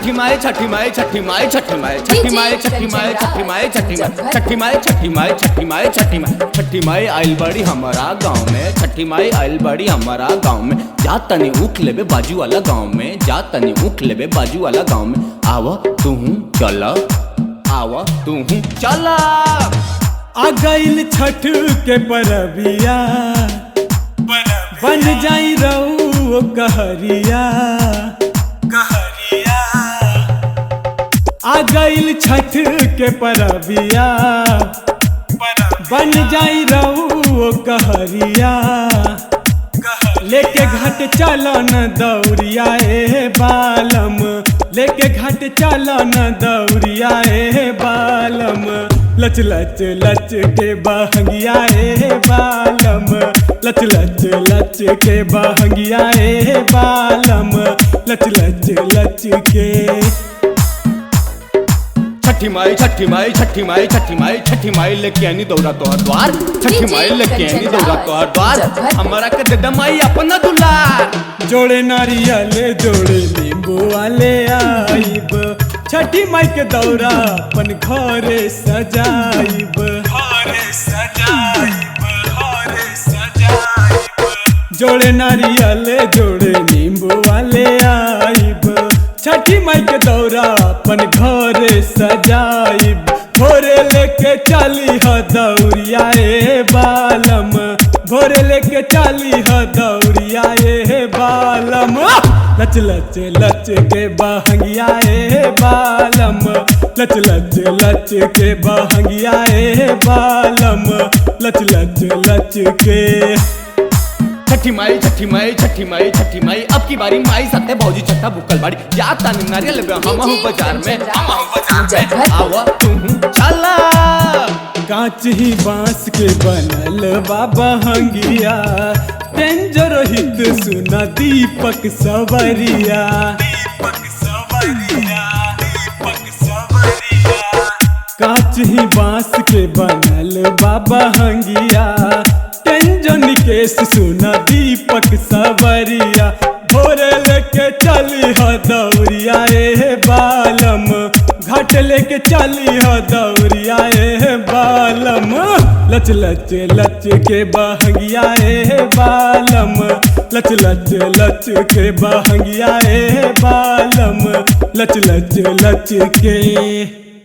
छठी माई छठी माई छठी माई छठी माई छठी माई छठी माई छठी माई छठी माई छठी माई छठी माई छठी माई छठी माई छठी माई आइल बड़ी हमारा गाँव में। छठी माई आइल बड़ी हमारा गाँव में। जा तनी ऊख लेबे बाजू वाला गाँव में। जा तनी ऊख लेबे बाजू वाला गाँव में। आवा तू चला, आवा तू चला। आ गइल छठ के परबिया, बन जाई रहू कहरिया। आ गइल छठ के परबिया, बन जाई रहू कहरिया। लेके घाट चलन दौड़िया ए बालम, लेके घाट चलन दौड़िया ए बालम। लच लच लच के बहंगिया ए बालम, लच लच लच के बहंगिया ए बालम, लच लच लच के। छठी माई छठी माई छठी माई छठी माई छठी माई लेके आनी दौड़ा तोहर द्वार। छठी माई लेके आनी दौड़ा तोहर द्वार। हमारा के दे माई अपना दुलार। जोड़े नारियल जोड़े नींबू वाले आइब, छठी माई के दौरा अपन घरे सजाइब। जोड़े नारियल जोड़े नींबू वाले आइब, छठी माई के दौरा अपन घरे सजाइब। भोरे लेके चली ह दौड़िया ए बालम, भोरे लेके चली ह दौड़िया ए बालम। लच लच लच के बहंगिया ए बालम, लच लच लच के बहंगिया ए बालम, लच लच लच के। छठी माई छठी माई छठी माई छठी माई अब की बारी माई सते भौजी छठा भूखल बाड़ी। जा तानी नारियल हम बाजार में, आवा तू चला। कांच ही बांस के बनल बाबा हंगिया, डेंजर हित सुना दीपक सवरिया। कांच ही बांस के बनल बाबा हंगिया, टेंजन केस सुना दीपक सवरिया। भोरे लेके चली ह दौड़िया ए बालम, घाट लेके चली ह दौड़िया ए बालम। लच लच लच के बहंगिया ए बालम, लच लच लच के बहंगिया ए बालम, लच लच लच के।